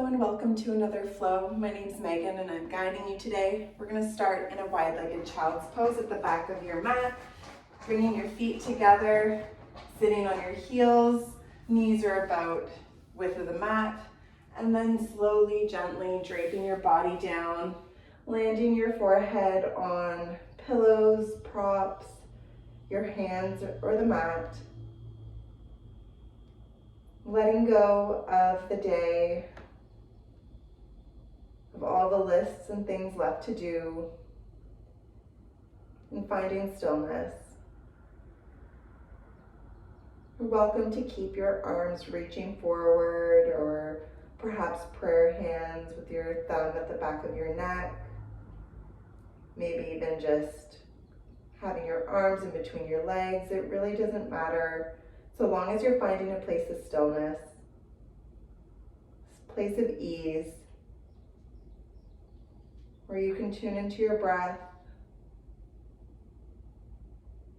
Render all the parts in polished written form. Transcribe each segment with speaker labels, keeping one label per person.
Speaker 1: and welcome to another flow. My name's Megan and I'm guiding you today. We're going to start in a wide-legged child's pose at the back of your mat, bringing your feet together, sitting on your heels, knees are about width of the mat, and then slowly, gently draping your body down, landing your forehead on pillows, props, your hands or the mat. Letting go of the day, of all the lists and things left to do, and finding stillness. You're welcome to keep your arms reaching forward, or perhaps prayer hands with your thumb at the back of your neck. Maybe even just having your arms in between your legs. It really doesn't matter, so long as you're finding a place of stillness, a place of ease, where you can tune into your breath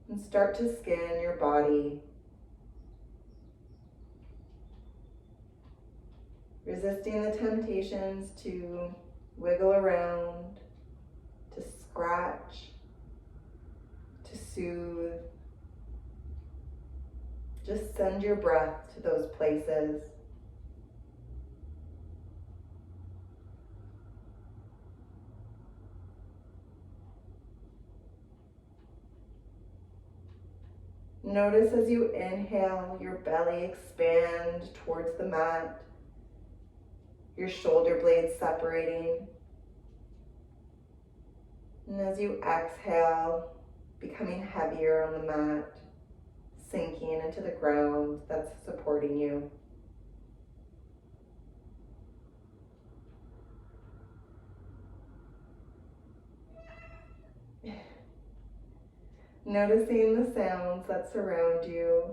Speaker 1: and start to scan your body, resisting the temptations to wiggle around, to scratch, to soothe. Just send your breath to those places. Notice as you inhale, your belly expand towards the mat, your shoulder blades separating. And as you exhale, becoming heavier on the mat, sinking into the ground that's supporting you. Noticing the sounds that surround you.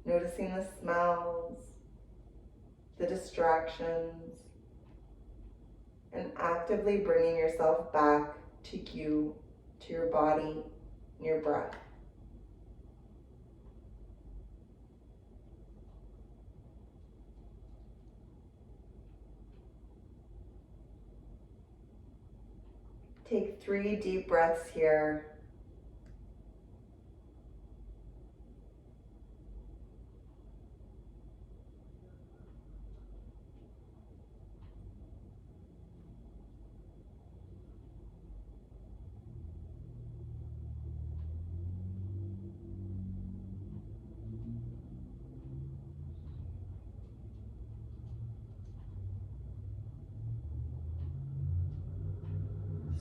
Speaker 1: Noticing the smells, the distractions, and actively bringing yourself back to you, to your body and your breath. Take 3 deep breaths here.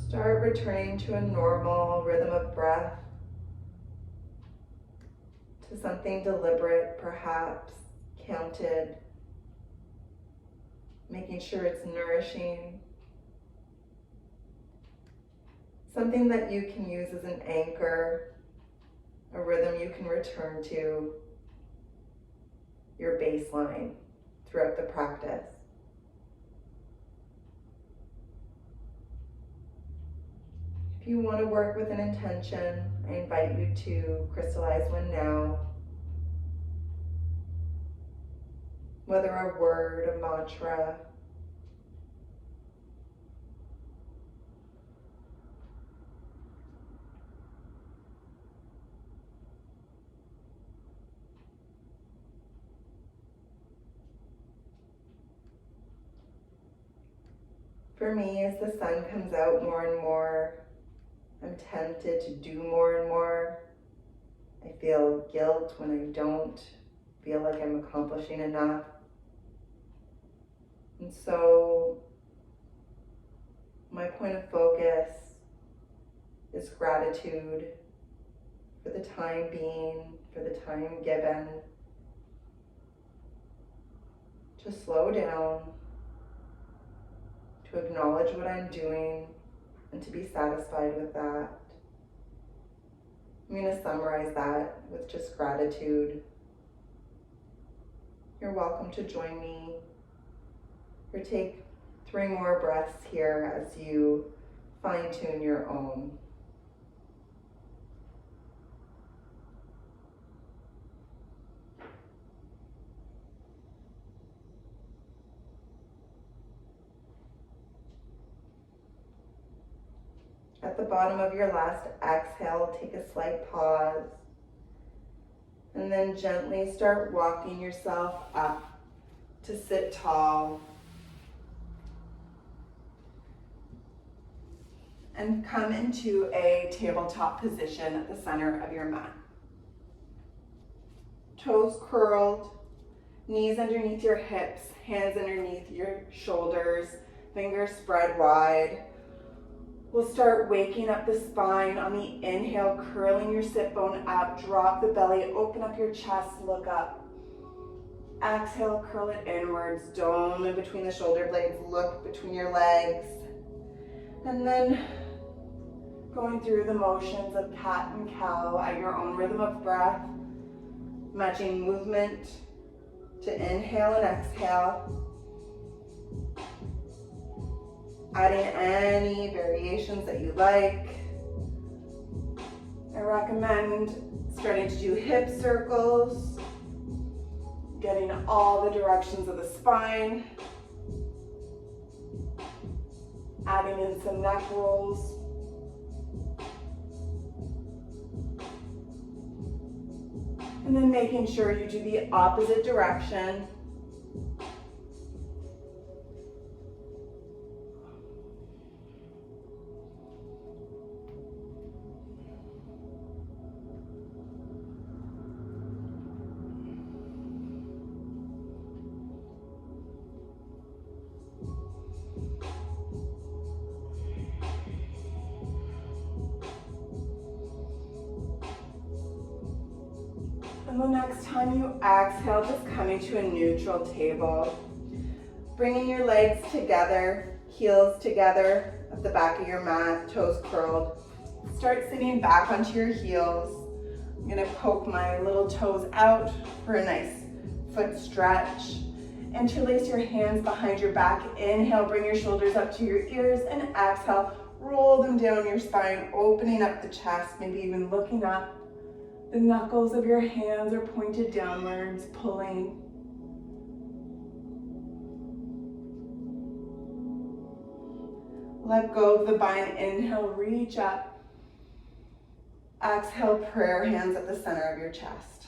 Speaker 1: Start returning to a normal rhythm of breath, to something deliberate, perhaps counted, making sure it's nourishing, something that you can use as an anchor, a rhythm you can return to, your baseline throughout the practice. If you want to work with an intention, I invite you to crystallize one now. Whether a word, a mantra, for me, as the sun comes out more and more, I'm tempted to do more and more. I feel guilt when I don't feel like I'm accomplishing enough. And so my point of focus is gratitude for the time being, for the time given, to slow down, to acknowledge what I'm doing, and to be satisfied with that. I'm going to summarize that with just gratitude. You're welcome to join me, or take 3 more breaths here as you fine-tune your own. At the bottom of your last exhale, take a slight pause. And then gently start walking yourself up to sit tall. And come into a tabletop position at the center of your mat. Toes curled, knees underneath your hips, hands underneath your shoulders, fingers spread wide. We'll start waking up the spine on the inhale, curling your sit bone up, drop the belly, open up your chest, look up. Exhale, curl it inwards, dome in between the shoulder blades, look between your legs. And then going through the motions of cat and cow at your own rhythm of breath, matching movement to inhale and exhale. Adding any variations that you like. I recommend starting to do hip circles, getting all the directions of the spine, adding in some neck rolls. And then making sure you do the opposite direction. And the next time you exhale, just coming to a neutral table. Bringing your legs together, heels together at the back of your mat, toes curled. Start sitting back onto your heels. I'm gonna poke my little toes out for a nice foot stretch. Interlace your hands behind your back. Inhale, bring your shoulders up to your ears, and exhale, roll them down your spine, opening up the chest, maybe even looking up. The knuckles of your hands are pointed downwards, pulling. Let go of the bind. Inhale, reach up. Exhale, prayer hands at the center of your chest.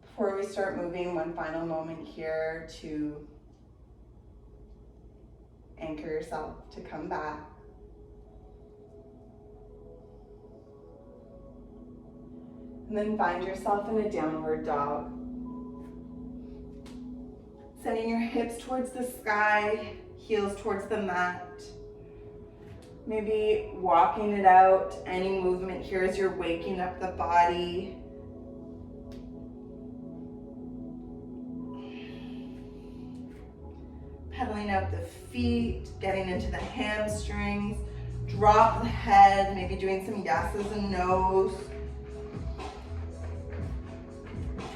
Speaker 1: Before we start moving, one final moment here to anchor yourself to come back. And then find yourself in a downward dog. Sending your hips towards the sky, heels towards the mat. Maybe walking it out, any movement here as you're waking up the body. Pedaling out the feet, getting into the hamstrings. Drop the head, maybe doing some yeses and nos.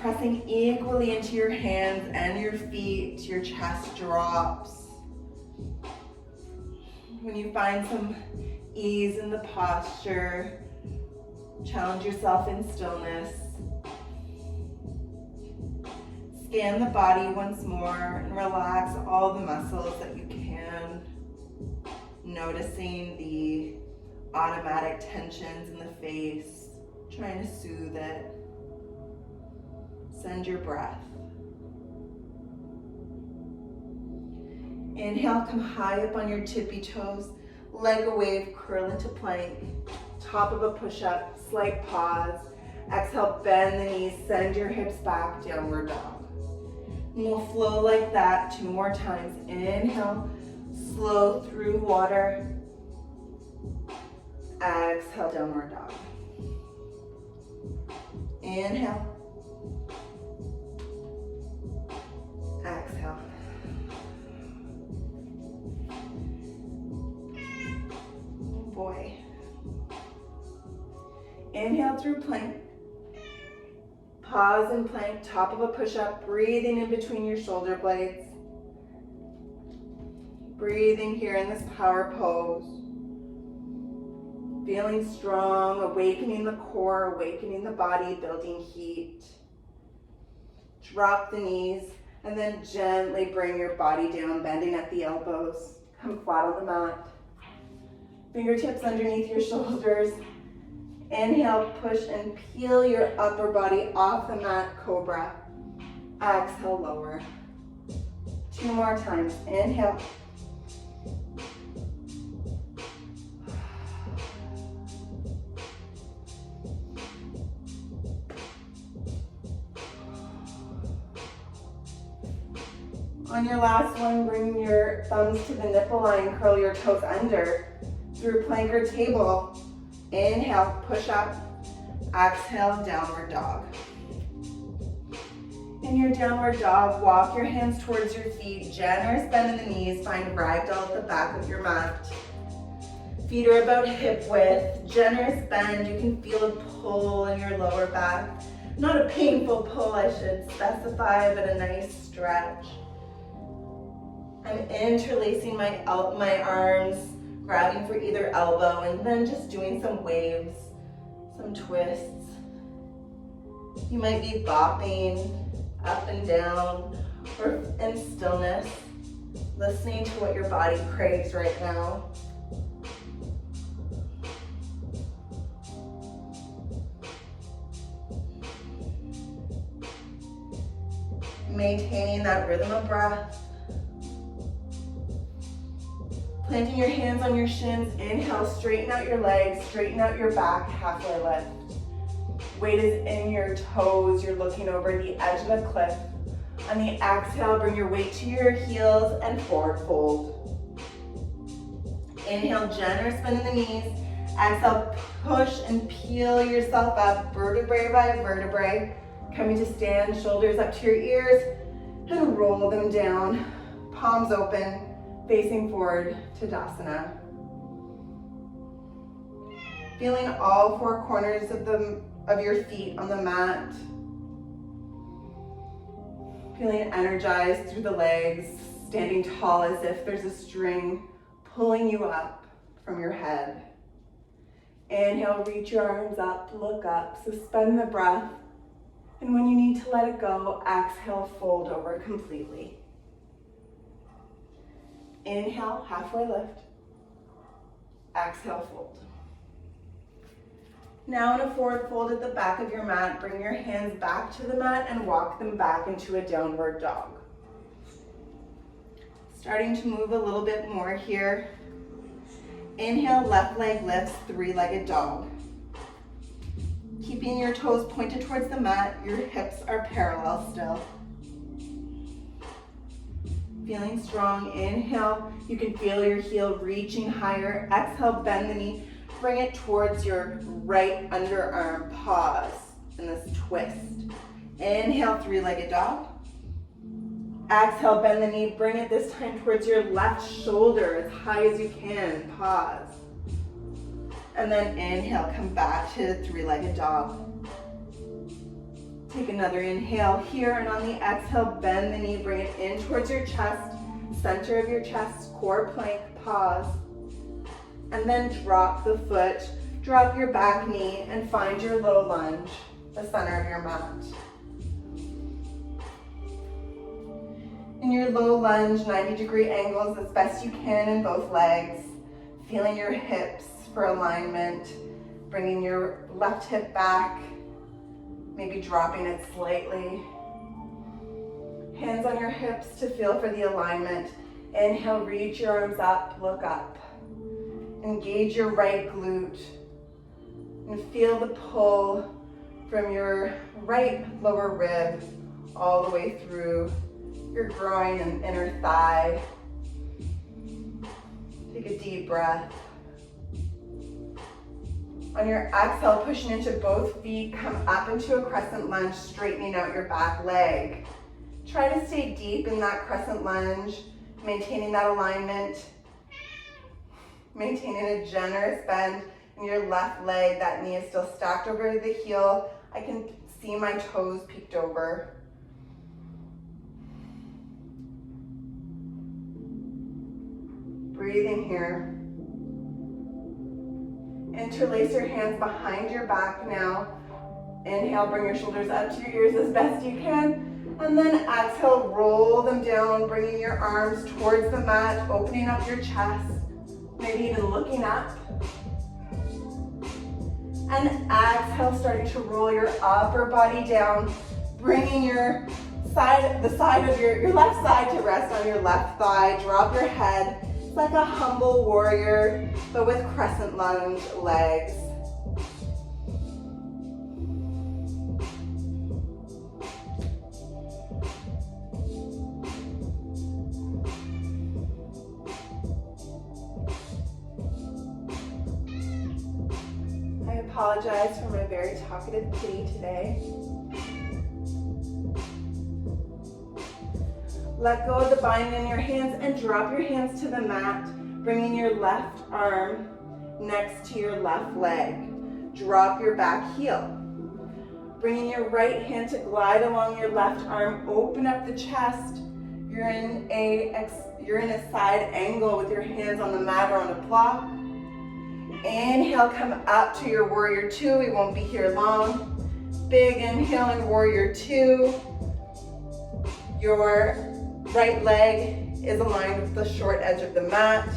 Speaker 1: Pressing equally into your hands and your feet, your chest drops. When you find some ease in the posture, challenge yourself in stillness. Scan the body once more and relax all the muscles that you can, noticing the automatic tensions in the face, trying to soothe it. Send your breath. Inhale, come high up on your tippy toes. Leg a wave, curl into plank. Top of a push-up, slight pause. Exhale, bend the knees, send your hips back, downward dog. And we'll flow like that 2 more times. Inhale, slow through water. Exhale, downward dog. Inhale. Exhale. Oh boy. Inhale through plank. Pause in plank, top of a push-up, breathing in between your shoulder blades. Breathing here in this power pose. Feeling strong, awakening the core, awakening the body, building heat. Drop the knees. And then gently bring your body down, bending at the elbows. Come flat on the mat. Fingertips underneath your shoulders. Inhale, push and peel your upper body off the mat, cobra. Exhale, lower. 2 more times. Inhale. On your last one, bring your thumbs to the nipple line, curl your toes under through plank or table. Inhale, push up. Exhale, downward dog. In your downward dog, walk your hands towards your feet, generous bend in the knees, find ragdoll at the back of your mat. Feet are about hip width, generous bend, you can feel a pull in your lower back. Not a painful pull, I should specify, but a nice stretch. I'm interlacing my arms, grabbing for either elbow, and then just doing some waves, some twists. You might be bopping up and down, or in stillness, listening to what your body craves right now. Maintaining that rhythm of breath. Planting your hands on your shins, inhale, straighten out your legs, straighten out your back, halfway lift. Weight is in your toes, you're looking over the edge of the cliff. On the exhale, bring your weight to your heels and forward fold. Inhale, generous bend in the knees. Exhale, push and peel yourself up, vertebrae by vertebrae. Coming to stand, shoulders up to your ears, and roll them down. Palms open, facing forward, Tadasana. Feeling all 4 corners of your feet on the mat. Feeling energized through the legs, standing tall as if there's a string pulling you up from your head. Inhale, reach your arms up, look up, suspend the breath. And when you need to let it go, exhale, fold over completely. Inhale, halfway lift. Exhale, fold. Now in a forward fold at the back of your mat, bring your hands back to the mat and walk them back into a downward dog. Starting to move a little bit more here. Inhale, left leg lifts, 3-legged dog. Keeping your toes pointed towards the mat, your hips are parallel still. Feeling strong, inhale, you can feel your heel reaching higher. Exhale, bend the knee, bring it towards your right underarm, pause in this twist. Inhale, 3-legged dog. Exhale, bend the knee, bring it this time towards your left shoulder as high as you can, pause. And then inhale, come back to 3-legged dog. Take another inhale here, and on the exhale, bend the knee, bring it in towards your chest, center of your chest, core plank, pause. And then drop the foot, drop your back knee, and find your low lunge, the center of your mat. In your low lunge, 90-degree angles as best you can in both legs, feeling your hips for alignment, bringing your left hip back, maybe dropping it slightly. Hands on your hips to feel for the alignment. Inhale, reach your arms up, look up. Engage your right glute and feel the pull from your right lower rib all the way through your groin and inner thigh. Take a deep breath. On your exhale, pushing into both feet, come up into a crescent lunge, straightening out your back leg. Try to stay deep in that crescent lunge, maintaining that alignment, maintaining a generous bend in your left leg. That knee is still stacked over the heel. I can see my toes peeked over. Breathing here. Interlace your hands behind your back now. Inhale, bring your shoulders up to your ears as best you can. And then exhale, roll them down, bringing your arms towards the mat, opening up your chest, maybe even looking up. And exhale, starting to roll your upper body down, bringing your the side of your left side to rest on your left thigh. Drop your head. It's like a humble warrior, but with crescent lunge legs. I apologize for my very talkative kitty today. Let go of the bind in your hands and drop your hands to the mat, bringing your left arm next to your left leg. Drop your back heel. Bringing your right hand to glide along your left arm, open up the chest. You're in a side angle with your hands on the mat or on a block. Inhale, come up to your warrior two. We won't be here long. Big inhale in warrior two. Your right leg is aligned with the short edge of the mat.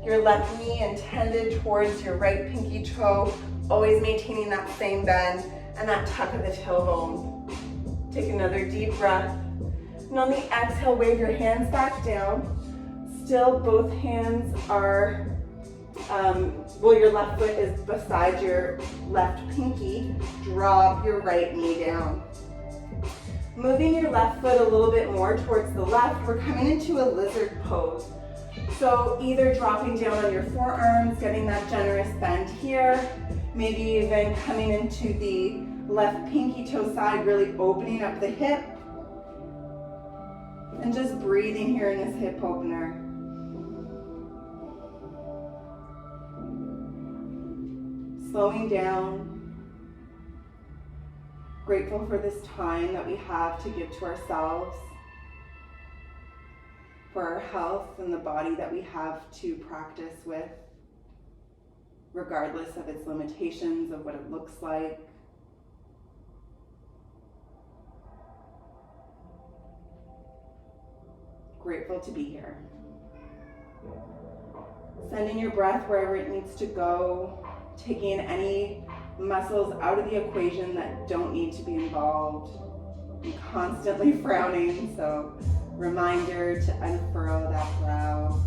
Speaker 1: Your left knee intended towards your right pinky toe, always maintaining that same bend and that tuck of the tailbone. Take another deep breath. And on the exhale, wave your hands back down. Still, both hands are, your left foot is beside your left pinky. Drop your right knee down. Moving your left foot a little bit more towards the left, we're coming into a lizard pose. So either dropping down on your forearms, getting that generous bend here, maybe even coming into the left pinky toe side, really opening up the hip, and just breathing here in this hip opener. Slowing down. Grateful for this time that we have to give to ourselves, for our health and the body that we have to practice with, regardless of its limitations, of what it looks like. Grateful to be here. Sending your breath wherever it needs to go, taking any muscles out of the equation that don't need to be involved. I'm constantly frowning, so reminder to unfurrow that brow.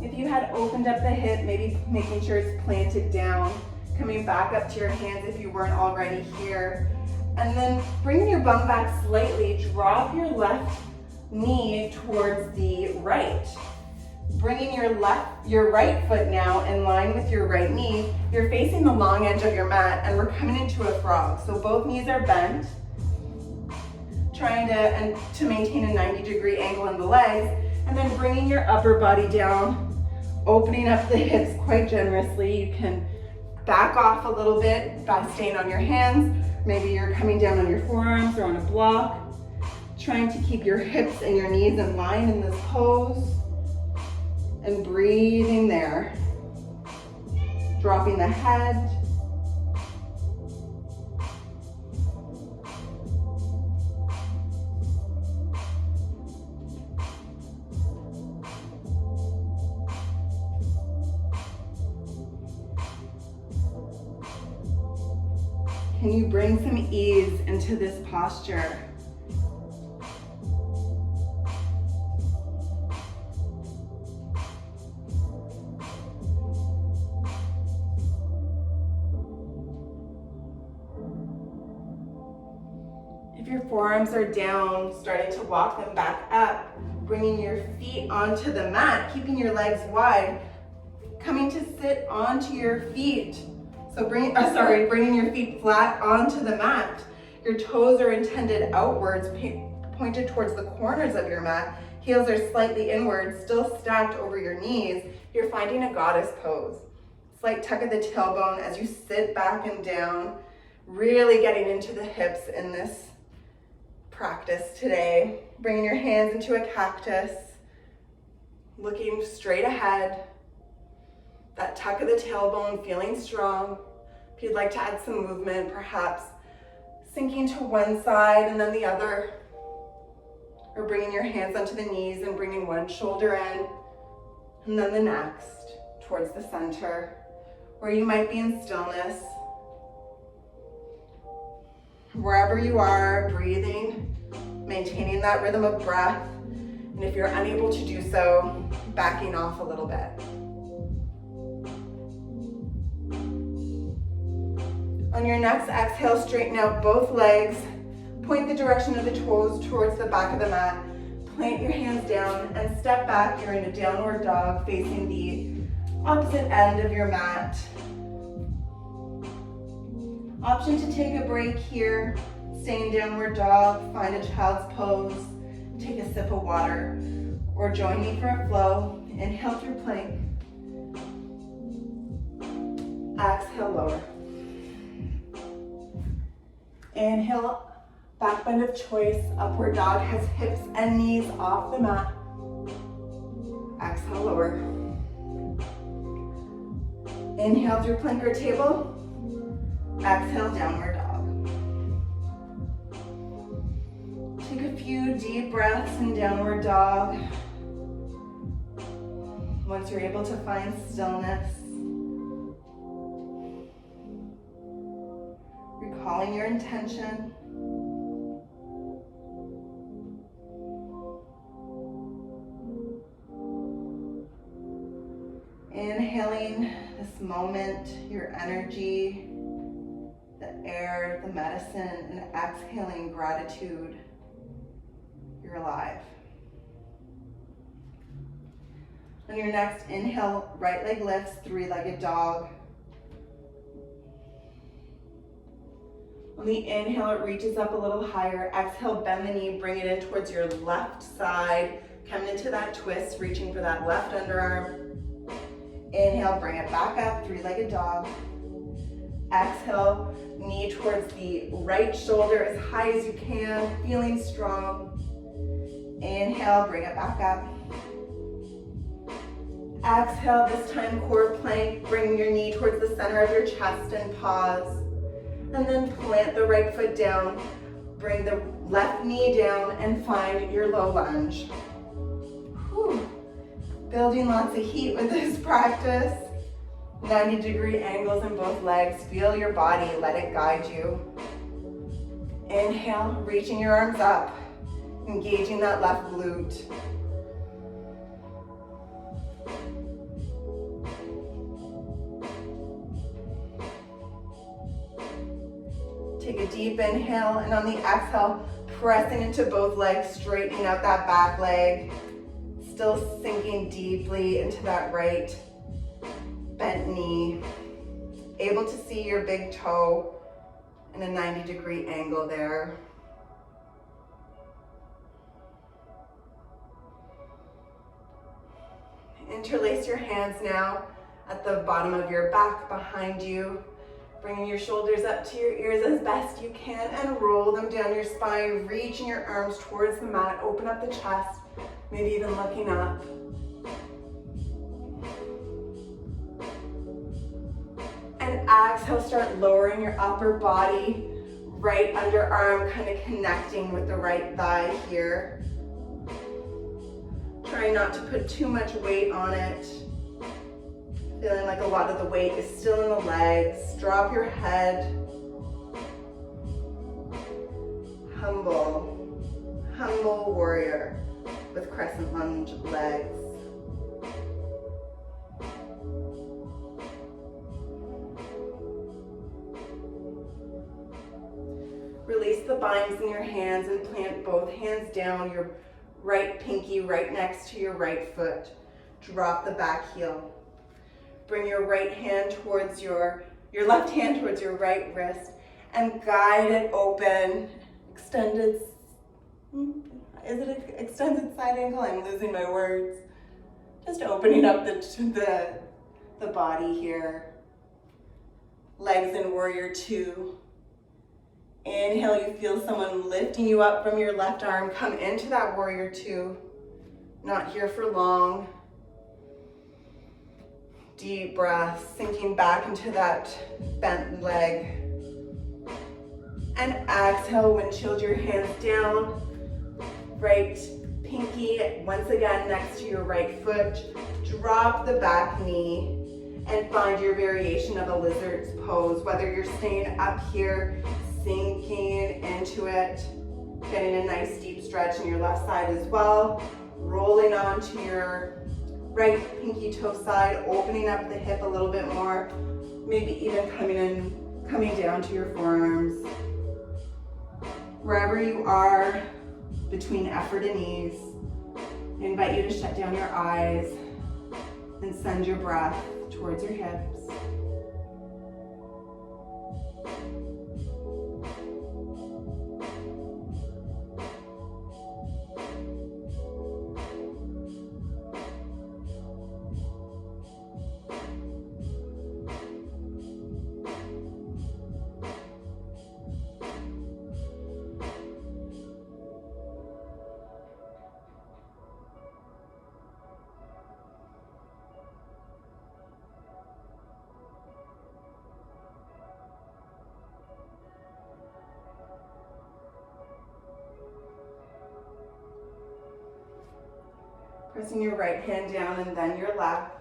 Speaker 1: If you had opened up the hip, maybe making sure it's planted down, coming back up to your hands if you weren't already here, and then bringing your bum back slightly, drop your left knee towards the right. Bringing your right foot now in line with your right knee. You're facing the long edge of your mat and we're coming into a frog. So both knees are bent, trying to maintain a 90-degree angle in the legs, and then bringing your upper body down, opening up the hips quite generously. You can back off a little bit by staying on your hands. Maybe you're coming down on your forearms or on a block. Trying to keep your hips and your knees in line in this pose. And breathing there. Dropping the head. Can you bring some ease into this posture? If your forearms are down, starting to walk them back up, bringing your feet onto the mat, keeping your legs wide, coming to sit onto your feet. So bringing your feet flat onto the mat. Your toes are intended outwards, pointed towards the corners of your mat. Heels are slightly inwards, still stacked over your knees. You're finding a goddess pose. Slight tuck of the tailbone as you sit back and down, really getting into the hips in this practice today. Bringing your hands into a cactus, looking straight ahead. That tuck of the tailbone, feeling strong. If you'd like to add some movement, perhaps sinking to one side and then the other, or bringing your hands onto the knees and bringing one shoulder in, and then the next towards the center, or you might be in stillness. Wherever you are, breathing, maintaining that rhythm of breath, and if you're unable to do so, backing off a little bit. On your next exhale, straighten out both legs, point the direction of the toes towards the back of the mat, plant your hands down, and step back. You're in a downward dog facing the opposite end of your mat. Option to take a break here, stay in downward dog, find a child's pose, take a sip of water, or join me for a flow. Inhale through plank. Exhale, lower. Inhale, back bend of choice, upward dog has hips and knees off the mat. Exhale, lower. Inhale through plank or table. Exhale, downward dog. Take a few deep breaths in downward dog. Once you're able to find stillness, recalling your intention. Inhaling this moment, your energy, the air, the medicine, and exhaling gratitude. You're alive. On your next inhale, right leg lifts, three-legged dog. On the inhale, it reaches up a little higher. Exhale, bend the knee, bring it in towards your left side. Come into that twist, reaching for that left underarm. Inhale, bring it back up, three-legged dog. Exhale, knee towards the right shoulder as high as you can, feeling strong. Inhale, bring it back up. Exhale, this time core plank, bring your knee towards the center of your chest and pause. And then plant the right foot down, bring the left knee down and find your low lunge. Whew. Building lots of heat with this practice. 90-degree angles in both legs. Feel your body, let it guide you. Inhale, reaching your arms up, engaging that left glute. Take a deep inhale, and on the exhale, pressing into both legs, straightening out that back leg. Still sinking deeply into that right bent knee. Able to see your big toe in a 90-degree angle there. Interlace your hands now at the bottom of your back behind you. Bringing your shoulders up to your ears as best you can and roll them down your spine, reaching your arms towards the mat, open up the chest, maybe even looking up. And exhale, start lowering your upper body, right underarm kind of connecting with the right thigh here. Try not to put too much weight on it. Feeling like a lot of the weight is still in the legs. Drop your head. Humble, humble warrior with crescent lunge legs. Release the binds in your hands and plant both hands down, your right pinky right next to your right foot. Drop the back heel. Bring your right hand towards your left hand towards your right wrist and guide it open. Extended, is it an extended side ankle? I'm losing my words. Just opening up the body here. Legs in warrior two. Inhale, you feel someone lifting you up from your left arm. Come into that warrior two. Not here for long. Deep breath, sinking back into that bent leg. And exhale, windshield your hands down. right pinky once again next to your right foot. Drop the back knee and find your variation of a lizard's pose, whether you're staying up here, sinking into it, getting a nice deep stretch in your left side as well, rolling onto your right pinky toe side, opening up the hip a little bit more, maybe even coming down to your forearms. Wherever you are between effort and ease, I invite you to shut down your eyes and send your breath towards your hips. Pressing your right hand down and then your left.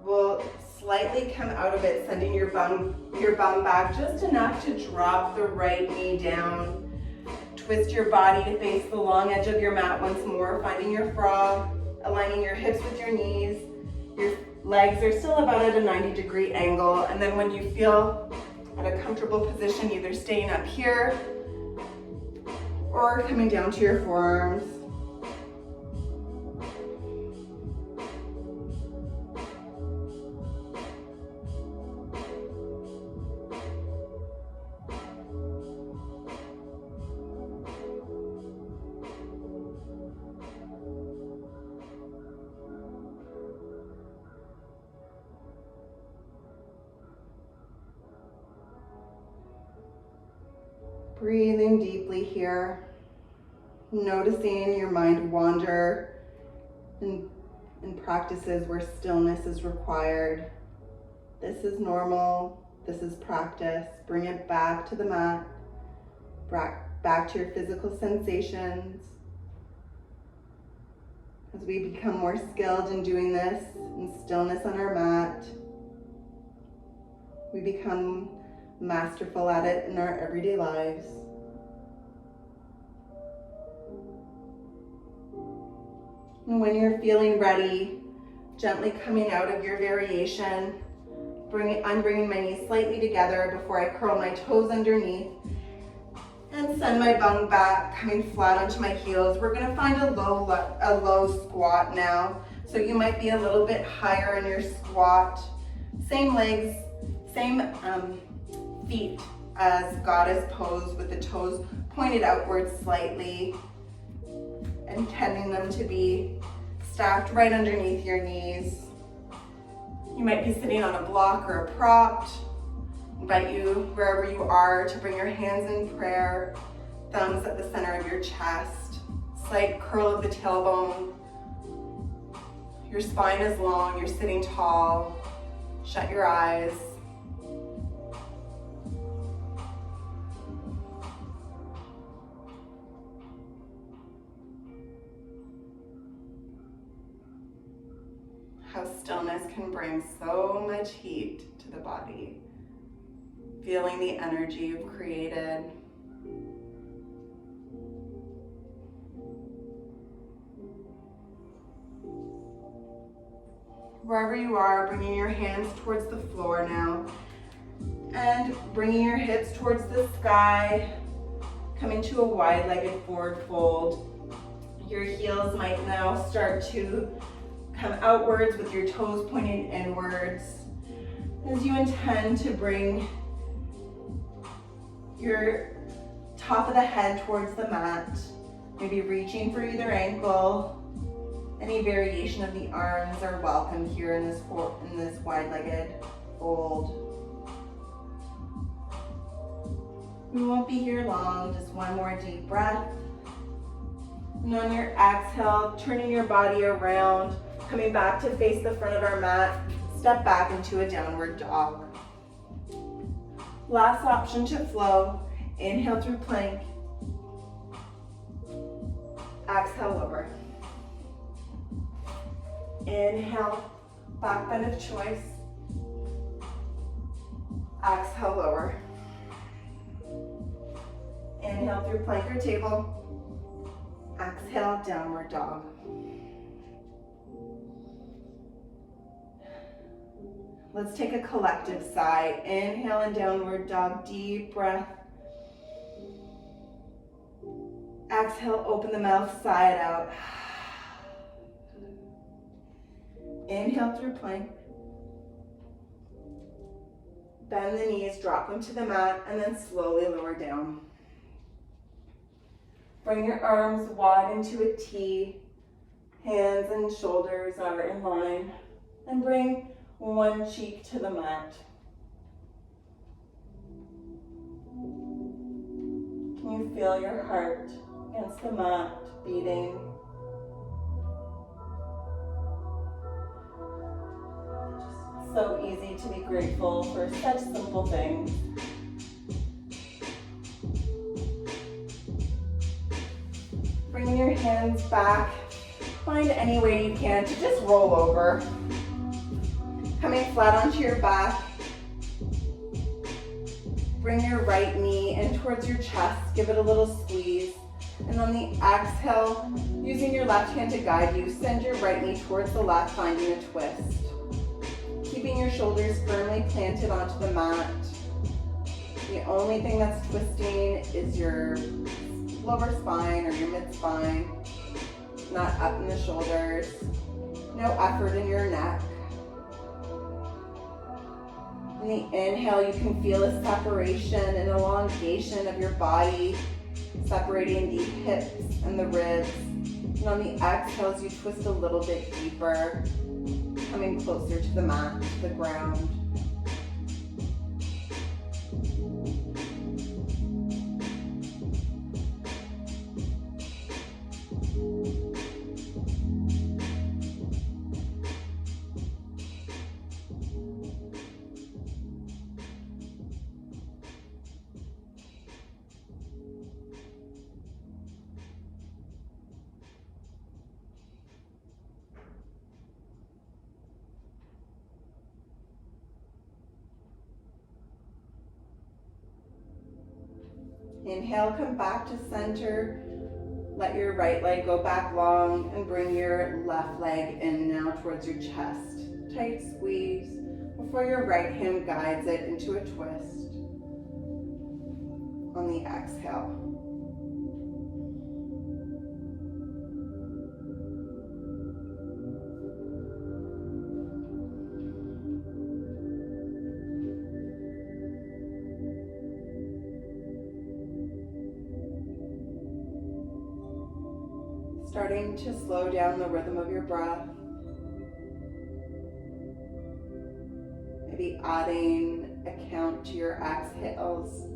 Speaker 1: We'll slightly come out of it, sending your bum back just enough to drop the right knee down. Twist your body to face the long edge of your mat once more, finding your frog, aligning your hips with your knees. Your legs are still about at a 90-degree angle, and then when you feel at a comfortable position, either staying up here or coming down to your forearms. Breathing deeply here, noticing your mind wander in practices where stillness is required. This is normal, this is practice. Bring it back to the mat, back to your physical sensations. As we become more skilled in doing this in stillness on our mat, we become masterful at it in our everyday lives. And when you're feeling ready, gently coming out of your variation, I'm bringing my knees slightly together before I curl my toes underneath and send my bum back, coming flat onto my heels. We're gonna find a low squat now. So you might be a little bit higher in your squat. Same legs, same feet as goddess pose, with the toes pointed outwards slightly, intending them to be stacked right underneath your knees. You might be sitting on a block or a prop. I invite you, wherever you are, to bring your hands in prayer, thumbs at the center of your chest, slight curl of the tailbone. Your spine is long, you're sitting tall. Shut your eyes. How stillness can bring so much heat to the body. Feeling the energy you've created. Wherever you are, bringing your hands towards the floor now, and bringing your hips towards the sky, coming to a wide-legged forward fold. Your heels might now start to come outwards with your toes pointing inwards as you intend to bring your top of the head towards the mat, maybe reaching for either ankle. Any variation of the arms are welcome here in this wide-legged fold. We won't be here long, just one more deep breath. And on your exhale, turning your body around, coming back to face the front of our mat, step back into a downward dog. Last option to flow, inhale through plank. Exhale, lower. Inhale, back bend of choice. Exhale, lower. Inhale through plank or table. Exhale, downward dog. Let's take a collective sigh. Inhale and downward dog, deep breath. Exhale, open the mouth, sigh it out. Inhale through plank. Bend the knees, drop them to the mat, and then slowly lower down. Bring your arms wide into a T. Hands and shoulders are in line. And bring one cheek to the mat. Can you feel your heart against the mat beating? So easy to be grateful for such simple things. Bring your hands back. Find any way you can to just roll over. Coming flat onto your back. Bring your right knee in towards your chest. Give it a little squeeze. And on the exhale, using your left hand to guide you, send your right knee towards the left, finding a twist. Keeping your shoulders firmly planted onto the mat. The only thing that's twisting is your lower spine or your mid-spine, not up in the shoulders. No effort in your neck. In the inhale, you can feel a separation and elongation of your body, separating the hips and the ribs. And on the exhales, you twist a little bit deeper, coming closer to the mat, to the ground. Inhale, come back to center. Let your right leg go back long and bring your left leg in now towards your chest. Tight squeeze before your right hand guides it into a twist. On the exhale. Starting to slow down the rhythm of your breath. Maybe adding a count to your exhales.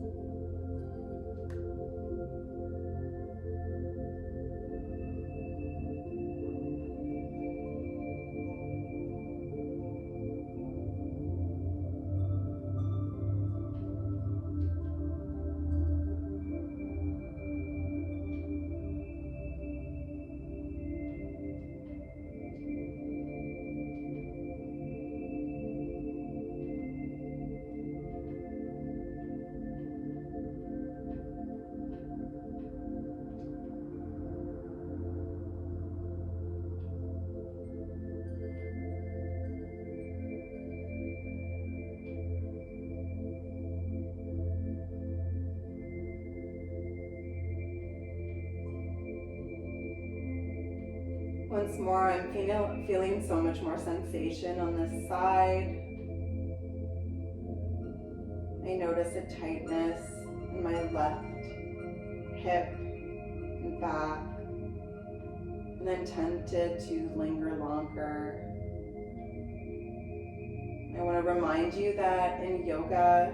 Speaker 1: Once more, I'm feeling so much more sensation on this side. I notice a tightness in my left hip and back, and I'm tempted to linger longer. I want to remind you that in yoga,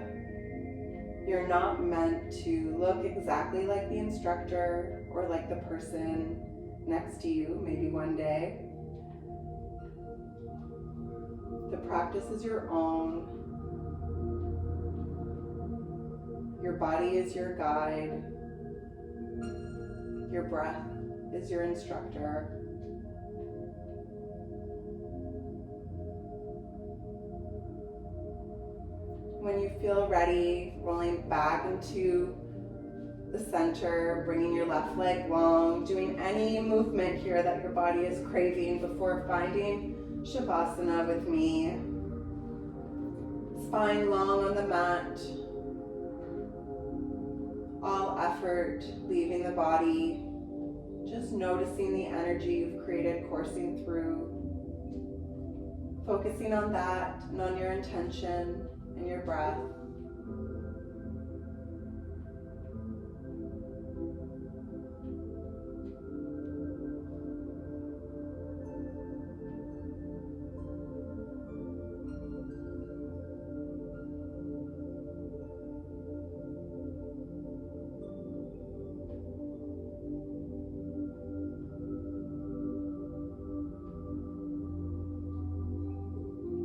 Speaker 1: you're not meant to look exactly like the instructor or like the person next to you, maybe one day. The practice is your own. Your body is your guide. Your breath is your instructor. When you feel ready, rolling back into the center, bringing your left leg long, doing any movement here that your body is craving before finding Shavasana with me. Spine long on the mat. All effort leaving the body. Just noticing the energy you've created coursing through. Focusing on that and on your intention and your breath.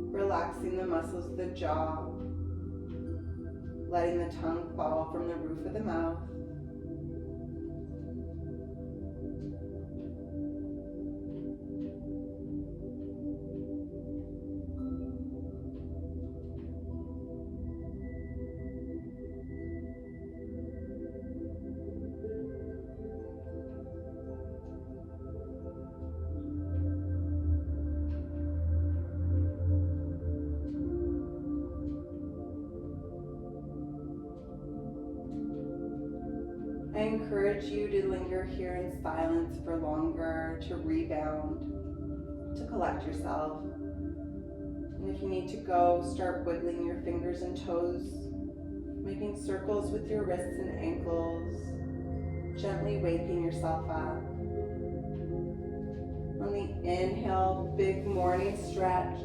Speaker 1: Relaxing the muscles of the jaw, letting the tongue fall from the roof of the mouth. I encourage you to linger here in silence for longer, to rebound, to collect yourself. And if you need to go, start wiggling your fingers and toes, making circles with your wrists and ankles, gently waking yourself up. On the inhale, big morning stretch.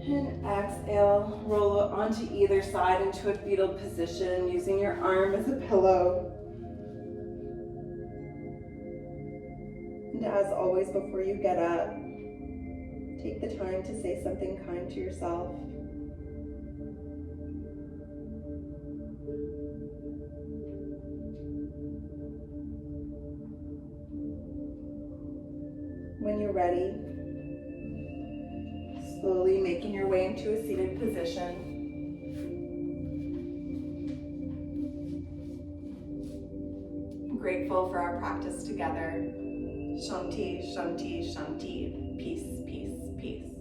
Speaker 1: And exhale, roll onto either side into a fetal position, using your arm as a pillow. And as always, before you get up, take the time to say something kind to yourself. When you're ready, slowly making your way into a seated position. I'm grateful for our practice together. Shanti, Shanti, Shanti. Peace, peace, peace.